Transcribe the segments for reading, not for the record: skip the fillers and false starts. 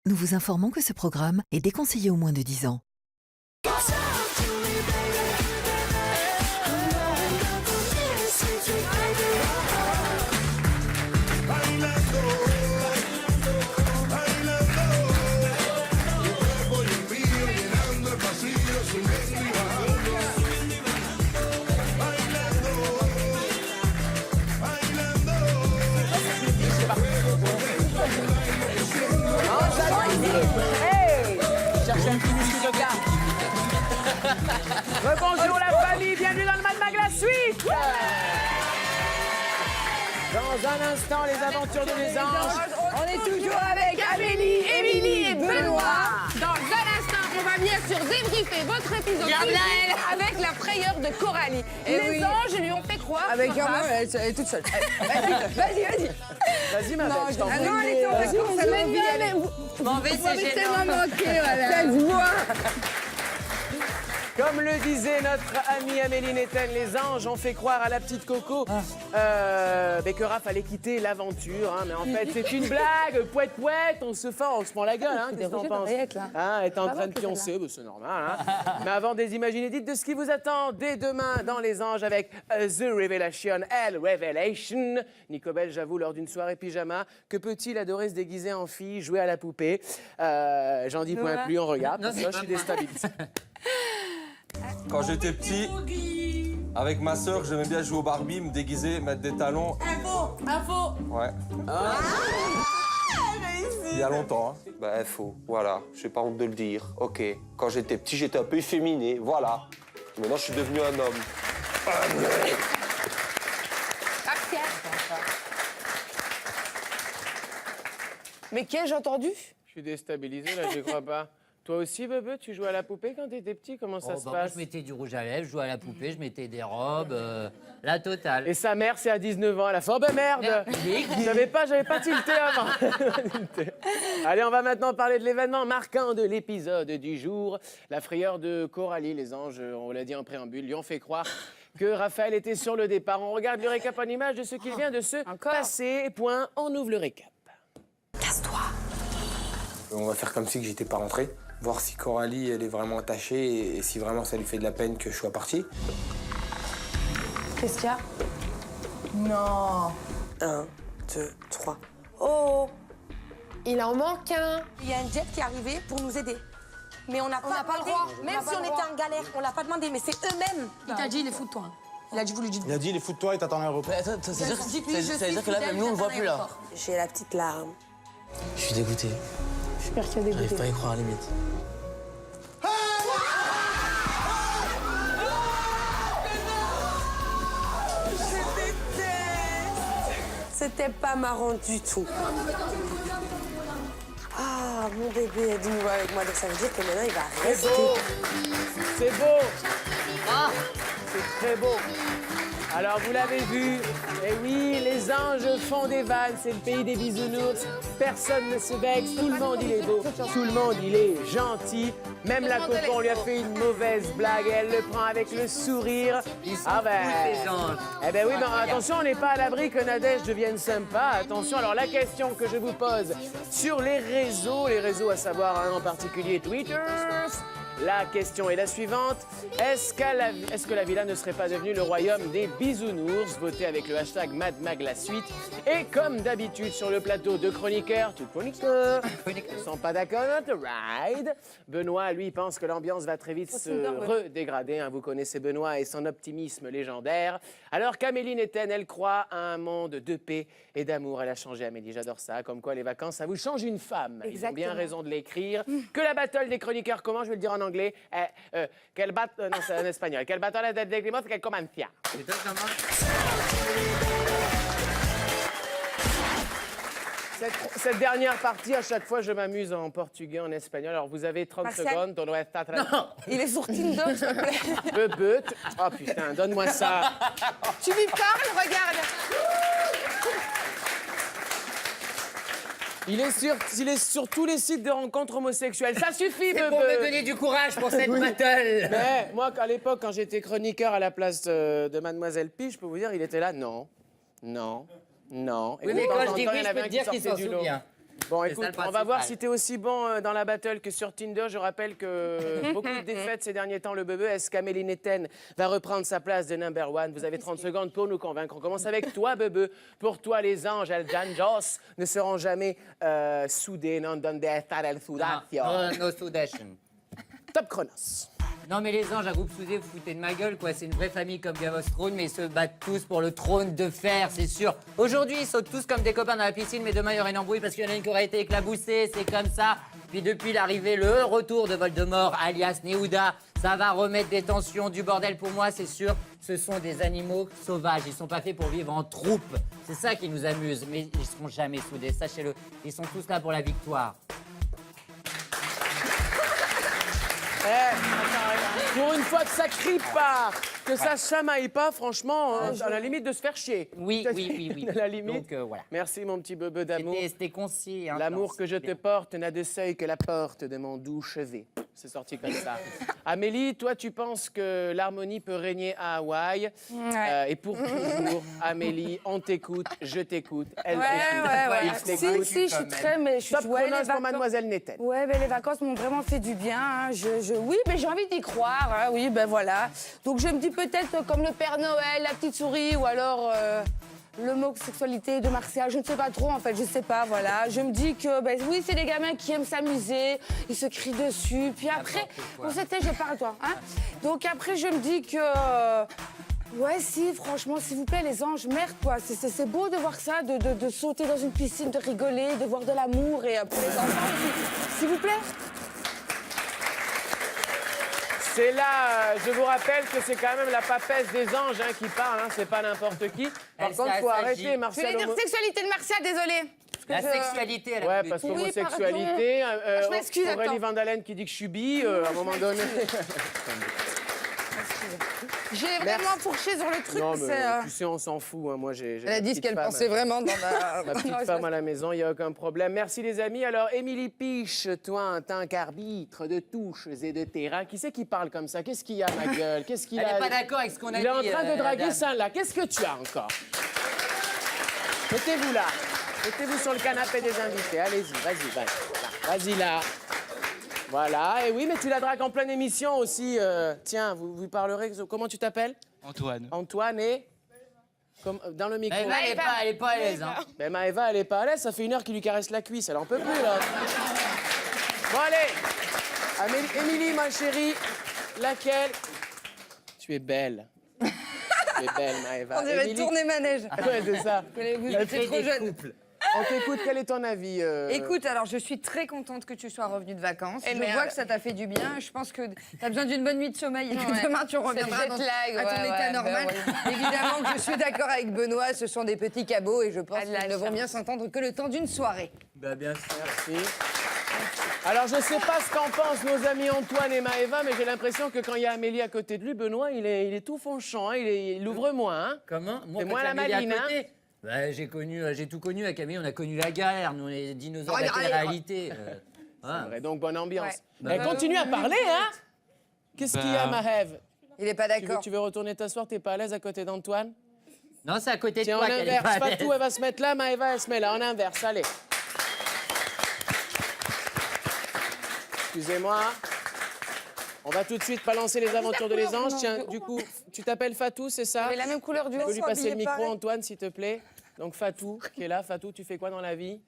nous vous informons que ce programme est déconseillé aux moins de 10 ans. Hey! Cherchez un petit biscuit de carte. Rebonjour la famille, bienvenue dans le Mad Mag la suite. Dans un instant, les aventures de mes anges. On est toujours avec Amélie, Émilie et Benoît. Dans un instant, on va bien sûr débriefer votre épisode avec la frayeur de Coralie. Les anges lui ont fait croire. Avec moi, elle est toute seule. Vas-y. Vas-y, ma belle, je t'en prie. Non, elle est en vacances, ça m'a vie. M'en vais, Vous m'avez tellement manqué, voilà. Ça se voit. Comme le disait notre amie Amélie Netten, les anges ont fait croire à la petite Coco que Raph allait quitter l'aventure. Hein, mais en fait, c'est une blague. Pouette, on se prend la gueule. Hein, qu'est-ce que t'en penses? Hein, elle est en train de pioncer, bah, c'est normal. Hein. Mais avant de les imaginer, dites de ce qui vous attend dès demain dans Les Anges avec The Revelation, Revelation. Nico Bell, j'avoue, lors d'une soirée pyjama, que peut-il adorer se déguiser en fille, jouer à la poupée? J'en dis point plus, on regarde. Parce que là, je suis déstabilisé. Quand j'étais petit, avec ma sœur, j'aimais bien jouer au Barbie, me déguiser, mettre des talons. Info. Ouais. Il y a longtemps, hein. Bah, faux, voilà, j'ai pas honte de le dire. Ok, quand j'étais petit, j'étais un peu efféminé, voilà. Maintenant, je suis devenu un homme. Mais qu'ai-je entendu? Je suis déstabilisé, là, je crois pas. Toi aussi, Bebe, tu jouais à la poupée quand t'étais petit? Comment ça se Moi, passe? je mettais du rouge à lèvres, je jouais à la poupée, je mettais des robes, la totale. Et sa mère, c'est à 19 ans. Elle a fait « Oh ben merde !» J'avais pas tilté avant. Allez, on va maintenant parler de l'événement marquant de l'épisode du jour. La frayeur de Coralie. Les anges, on l'a dit en préambule, lui ont fait croire que Raphaël était sur le départ. On regarde le récap en image de ce qu'il vient de se passer. Point, on ouvre le récap. On va faire comme si que j'étais pas rentré. Voir si Coralie, elle est vraiment attachée et si vraiment ça lui fait de la peine que je sois parti. Qu'est-ce qu'il y a? Non. 1, 2, 3. Oh! Il en manque un. Il y a un jet qui est arrivé pour nous aider. Mais on n'a pas le demandé. droit. Même si on était en galère, on l'a pas demandé, mais c'est eux-mêmes. Il t'a dit, il est fou de toi. Il a dit, vous lui dites. Il a dit, les fous de toi, il t'attend à l'aéroport. Ça veut dire que là, même nous, on le voit plus là. J'ai la petite larme. Je suis dégoûté. Je suis persuadée. J'arrive pas à y croire, limite. C'était pas marrant du tout. Ah, mon bébé est de nouveau avec moi, donc ça veut dire que maintenant il va rester. C'est beau. C'est très beau. Alors, vous l'avez vu, et oui, les anges font des vannes, c'est le pays des bisounours. Personne ne se vexe, tout le monde il est beau, tout le monde il est gentil. Même la Coco, on lui a fait une mauvaise blague et elle le prend avec le sourire. Ah ben, eh ben oui, mais attention, on n'est pas à l'abri que Nadège devienne sympa. Attention, alors la question que je vous pose sur les réseaux à savoir en particulier Twitter. La question est la suivante. Est-ce que la villa ne serait pas devenue le royaume des bisounours? Votez avec le hashtag MadMag la suite. Et comme d'habitude sur le plateau de chroniqueurs, tout chroniqueurs ne sont pas d'accord, not ride. Benoît, lui, pense que l'ambiance va très vite se redégrader. Hein. Vous connaissez Benoît et son optimisme légendaire. Alors qu'Amélie Netten, elle croit à un monde de paix et d'amour. Elle a changé Amélie, j'adore ça. Comme quoi les vacances, ça vous change une femme. Ils ont bien raison de l'écrire. Que la battle des chroniqueurs commence, je vais le dire en anglais. Non, c'est en espagnol. Quelle battle de climat, qu'elle commencia. Cette dernière partie, à chaque fois, je m'amuse en portugais, en espagnol. Alors, vous avez 30 secondes. Non, il est sur Tinder, s'il te plaît. Bebut. Oh putain, donne-moi ça. Tu lui parles, regarde. Il est sur tous les sites de rencontres homosexuelles. Ça suffit, C'est pour me donner du courage pour cette battle. Mais moi, à l'époque, quand j'étais chroniqueur à la place de Mademoiselle Pi, je peux vous dire, il était là, non. Oui, mais quand je dis oui, je peux te dire qu'il s'en souvient. Bon, C'est écoute, ça, le on va voir principal. si t'es aussi bon dans la battle que sur Tinder. Je rappelle que beaucoup de défaites ces derniers temps, le bebe. Est-ce qu'Amélie Netten va reprendre sa place de number one? Vous avez 30 secondes pour nous convaincre. On commence avec toi, bebe. Pour toi, les anges, El Janjos, ne seront jamais soudés. Non, donde estar el sudacio. No sudation. Top chronos. Non mais les anges, un groupe soudé, vous foutez de ma gueule quoi. C'est une vraie famille comme Game of Thrones, mais ils se battent tous pour le trône de fer, c'est sûr. Aujourd'hui, ils sautent tous comme des copains dans la piscine, mais demain il y aura une embrouille parce qu'il y en a une qui aurait été éclaboussée, c'est comme ça. Puis depuis l'arrivée, le retour de Voldemort, alias Nehuda, ça va remettre des tensions, du bordel pour moi, c'est sûr. Ce sont des animaux sauvages, ils sont pas faits pour vivre en troupe. C'est ça qui nous amuse, mais ils seront jamais soudés, sachez-le. Ils sont tous là pour la victoire. Pour une fois que ça crie pas, que ça chamaille pas, franchement, à la limite de se faire chier. Oui. À la limite. Donc voilà. Merci, mon petit bebe d'amour. C'était concis. Hein, L'amour que je te bien. porte n'a de seuil que la porte de mon doux chevet. C'est sorti comme ça. Amélie, toi, tu penses que l'harmonie peut régner à Hawaï. Ouais. Et pour toujours, Amélie, on t'écoute, je t'écoute, elle Ouais, t'écoute, il t'écoute. Si, je suis très... Mais je suis, Top ouais, les chronos pour vacances- Mademoiselle Netten. Ouais, ben les vacances m'ont vraiment fait du bien. Hein. Oui, mais j'ai envie d'y croire. Hein. Oui, ben voilà. Donc je me dis peut-être comme le Père Noël, la petite souris, ou alors l'homosexualité de Martial. Je ne sais pas trop, en fait. Je sais pas, voilà. Je me dis que, ben oui, c'est des gamins qui aiment s'amuser. Ils se crient dessus. Puis après, bon, c'était, je parle, toi. Hein. Donc après, je me dis que... Ouais, si, franchement, s'il vous plaît, les anges, merde, quoi. C'est beau de voir ça, de sauter dans une piscine, de rigoler, de voir de l'amour et pour les enfants aussi. S'il vous plaît. C'est là, je vous rappelle que c'est quand même la papesse des anges hein, qui parle, hein, c'est pas n'importe qui. Par Elle contre, il faut s'agit. arrêter, Je voulais Martial. dire sexualité de Martial, désolé. La sexualité, elle a Ouais, plus. parce Oui, qu'homosexualité, je m'excuse, Aurélie attends. Vandalen qui dit que je suis bi, à un moment donné. J'ai vraiment fourché sur le truc. Non, c'est, mais tu sais, on s'en fout. Hein. Moi, j'ai Elle a dit ce qu'elle pensait vraiment dans ma... Ma petite femme à la maison, il n'y a aucun problème. Merci les amis. Alors, Émilie Piche, toi, en tant qu'arbitre de touches et de terrain, qui c'est qui parle comme ça? Qu'est-ce qu'il y a, ma gueule? Qu'est-ce qu'il Elle a? n'est pas d'accord avec ce qu'on a dit. Il est en train de draguer dame. ça là. Qu'est-ce que tu as encore? Mettez-vous là. Mettez-vous sur le canapé des invités. Allez-y, vas-y là. Voilà. Et oui, mais tu la dragues en pleine émission aussi. Tiens, vous parlerez. Comment tu t'appelles? Antoine. Antoine et... dans le micro. Elle est pas à l'aise. Hein. Ben Maëva, elle est pas à l'aise. Ça fait 1 heure qu'il lui caresse la cuisse. Elle en peut plus, là. Bon, allez. Émilie, ma chérie. Laquelle? Tu es belle. Tu es belle, Maëva. On dirait Émilie- tourner manège. Ouais, c'est ça. Vous Elle êtes fait trop des jeune. On t'écoute. Quel est ton avis Écoute, alors je suis très contente que tu sois revenue de vacances. Et Je merde. vois que ça t'a fait du bien. Je pense que tu as besoin d'une bonne nuit de sommeil et que demain tu reviendras jet lag, à ton ouais, état ouais, normal. ben Évidemment que je suis d'accord avec Benoît, ce sont des petits cabots et je pense Ah, de la qu'ils ne vont chance. bien s'entendre que le temps d'une soirée. Bah bien sûr. Merci. Alors, je sais pas ce qu'en pensent nos amis Antoine et Maëva, mais j'ai l'impression que quand il y a Amélie à côté de lui, Benoît, il est tout fonchant, hein, il ouvre moins. Hein. Comment? Moi, C'est quand moi la Camille est à maline, côté, bah, j'ai tout connu avec Camille. On a connu la guerre. Nous, on est des dinosaures de la Allez, télé-réalité. C'est vrai, donc bonne ambiance. Ouais. Continue à parler, hein. Qu'est-ce qu'il y a, Maëv? Il n'est pas d'accord. Tu veux retourner t'asseoir? T'es pas à l'aise à côté d'Antoine? Non, c'est à côté de Tiens, en toi qu'elle est inverse. pas à l'aise. Fatou, elle va se mettre là, Maëva, elle se met là. En inverse, allez. Excusez-moi. On va tout de suite balancer les aventures de les anges. Tiens, du coup, tu t'appelles Fatou, c'est ça? Vous avez la même couleur du Tu haut. peux lui passer le micro, Antoine, s'il te plaît? Donc Fatou, qui est là. Fatou, tu fais quoi dans la vie?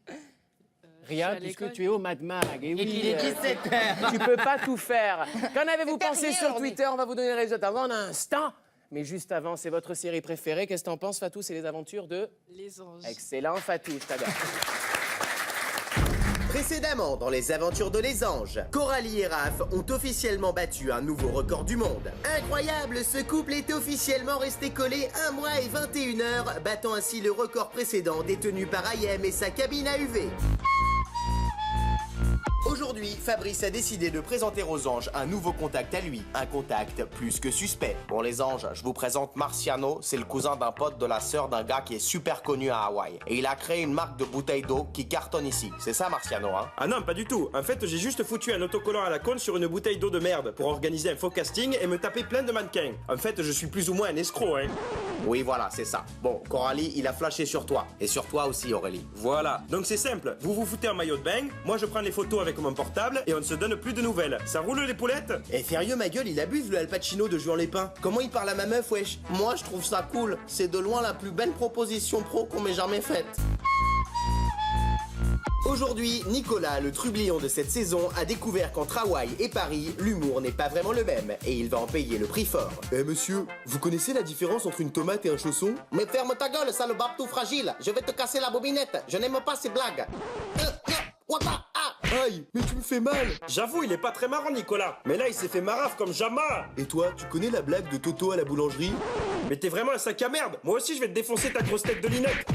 Rien, puisque tu es au Mad Mag. Et Et oui, qu'il est 17h. tu peux pas tout faire. Qu'en avez-vous C'est pensé terminé sur aujourd'hui. Twitter? On va vous donner les résultats dans un instant. Mais juste avant, c'est votre série préférée. Qu'est-ce que t'en penses, Fatou? C'est les aventures de... Les anges. Excellent, Fatou, je t'adore. Précédemment, dans les aventures de Les Anges, Coralie et Raph ont officiellement battu un nouveau record du monde. Incroyable, ce couple est officiellement resté collé 1 mois et 21 heures, battant ainsi le record précédent détenu par IM et sa cabine à UV. Aujourd'hui, Fabrice a décidé de présenter aux anges un nouveau contact à lui, un contact plus que suspect. Bon les anges, je vous présente Marciano, c'est le cousin d'un pote de la sœur d'un gars qui est super connu à Hawaï. Et il a créé une marque de bouteilles d'eau qui cartonne ici. C'est ça Marciano, hein? Ah non, pas du tout. En fait, j'ai juste foutu un autocollant à la con sur une bouteille d'eau de merde pour organiser un faux casting et me taper plein de mannequins. En fait, je suis plus ou moins un escroc, hein. Oui, voilà, c'est ça. Bon, Coralie, il a flashé sur toi. Et sur toi aussi, Aurélie. Voilà, donc c'est simple. Vous vous foutez en maillot de bain, moi je prends les photos avec mon portable et on ne se donne plus de nouvelles. Ça roule les poulettes? Et sérieux, ma gueule, il abuse le Al Pacino de Juan Lépin. Comment il parle à ma meuf, wesh? Moi, je trouve ça cool. C'est de loin la plus belle proposition pro qu'on m'ait jamais faite. Aujourd'hui, Nicolas, le trublion de cette saison, a découvert qu'entre Hawaï et Paris, l'humour n'est pas vraiment le même et il va en payer le prix fort. Eh monsieur, vous connaissez la différence entre une tomate et un chausson? Mais ferme ta gueule, sale barbe tout fragile. Je vais te casser la bobinette. Je n'aime pas ces blagues. Aïe, mais tu me fais mal. J'avoue, il est pas très marrant, Nicolas. Mais là, il s'est fait maraf comme jamais. Et toi, tu connais la blague de Toto à la boulangerie? Mais t'es vraiment un sac à merde. Moi aussi, je vais te défoncer ta grosse tête de linette.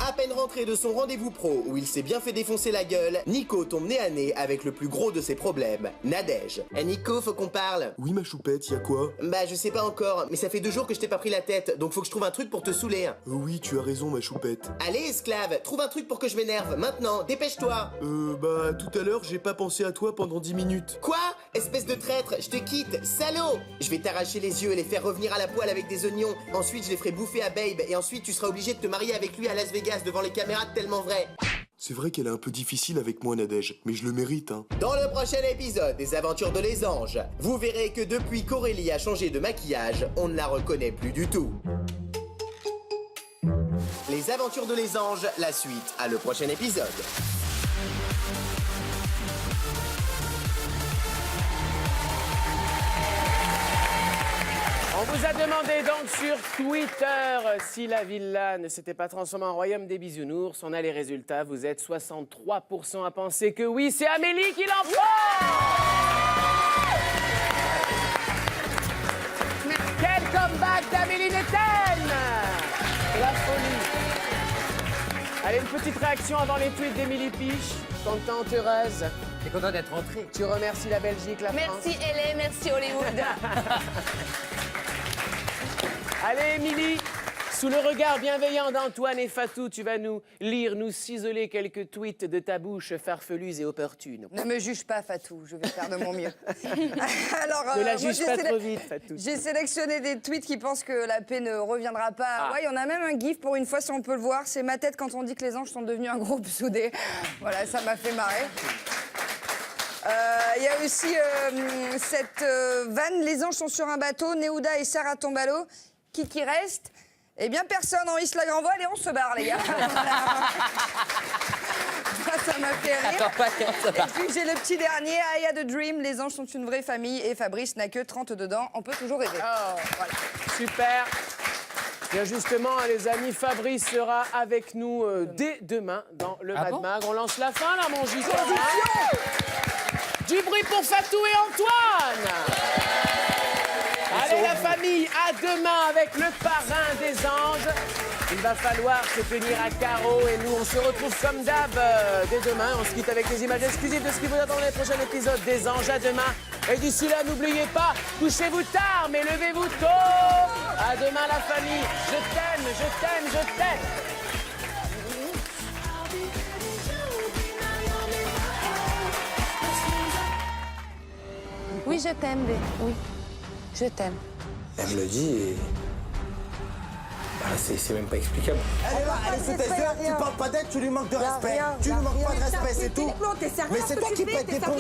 À peine rentré de son rendez-vous pro où il s'est bien fait défoncer la gueule, Nico tombe nez à nez avec le plus gros de ses problèmes, Nadège. Eh Nico, faut qu'on parle. Oui ma choupette, y'a quoi? Bah je sais pas encore, mais ça fait 2 jours que je t'ai pas pris la tête, donc faut que je trouve un truc pour te saouler. Oui, tu as raison ma choupette. Allez esclave, trouve un truc pour que je m'énerve, maintenant, dépêche-toi. Bah tout à l'heure j'ai pas pensé à toi pendant 10 minutes. Quoi? Espèce de traître, je te quitte, salaud. Je vais t'arracher les yeux et les faire revenir à la poêle avec des oignons. Ensuite je les ferai bouffer à Babe et ensuite tu seras obligé de te marier avec lui à Las Vegas devant les caméras tellement vrai. C'est vrai qu'elle est un peu difficile avec moi Nadège, mais je le mérite hein. Dans le prochain épisode des Aventures de les Anges, vous verrez que depuis qu'Aurélie a changé de maquillage, on ne la reconnaît plus du tout. Les Aventures de les Anges, la suite à le prochain épisode. On vous a demandé donc sur Twitter si la villa ne s'était pas transformée en royaume des bisounours. On a les résultats. Vous êtes 63% à penser que oui. C'est Amélie qui l'emporte. Quel comeback d'Amélie Netten. La folie. Allez, une petite réaction avant les tweets d'Émilie Piche. Contente, heureuse. T'es content d'être rentrée. Tu remercies la Belgique, la France. Merci LA, merci Hollywood. Allez, Émilie, sous le regard bienveillant d'Antoine et Fatou, tu vas nous lire, nous ciseler quelques tweets de ta bouche farfelues et opportunes. Ne me juge pas, Fatou, je vais faire de mon mieux. Alors, ne la moi, juge pas trop vite, Fatou. J'ai sélectionné des tweets qui pensent que la paix ne reviendra pas. Ouais, il y en a même un gif, pour une fois, si on peut le voir. C'est ma tête quand on dit que les anges sont devenus un groupe soudé. Voilà, ça m'a fait marrer. Il y a aussi cette vanne, les anges sont sur un bateau, Néouda et Sarah tombent à l'eau. Qui reste? Eh bien, personne. On hisse la grand voile et on se barre, les gars. Ça m'a fait rire. Et puis, j'ai le petit dernier, I had a dream. Les anges sont une vraie famille et Fabrice n'a que 30 dedans. On peut toujours rêver. Oh, voilà. Super. Bien justement, les amis, Fabrice sera avec nous dès demain dans le Mad Mag. On lance la fin, là, mon J. Du bruit pour Fatou et Antoine. Allez la famille, à demain avec le parrain des anges. Il va falloir se tenir à carreau et nous on se retrouve comme d'hab dès demain. On se quitte avec des images exclusives de ce qui vous attend dans les prochains épisodes des anges. À demain. Et d'ici là, n'oubliez pas, couchez-vous tard mais levez-vous tôt. À demain la famille. Je t'aime, je t'aime, je t'aime. Oui, je t'aime, B. Oui, je t'aime. Elle me le dit et... Bah, c'est même pas explicable. Allez, c'est tes yeux, tu parles pas d'elle, tu lui manques de respect. Tu lui manques pas de respect, c'est tout. Mais c'est toi qui pètes des plombs.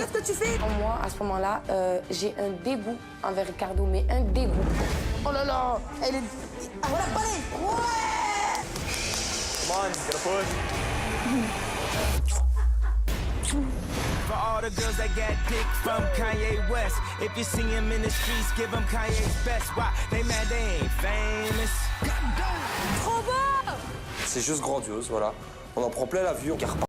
Moi, à ce moment-là, j'ai un dégoût envers Ricardo, mais un dégoût. Oh là là, elle est... Voilà, allez. Ouais. Come on, get a push. For all the girls that got dick from Kanye West. If you see him in the streets, give him Kanye's best. Why? They mad they ain't famous. C'est juste grandiose, voilà. On en prend plein la vue, on regarde pas.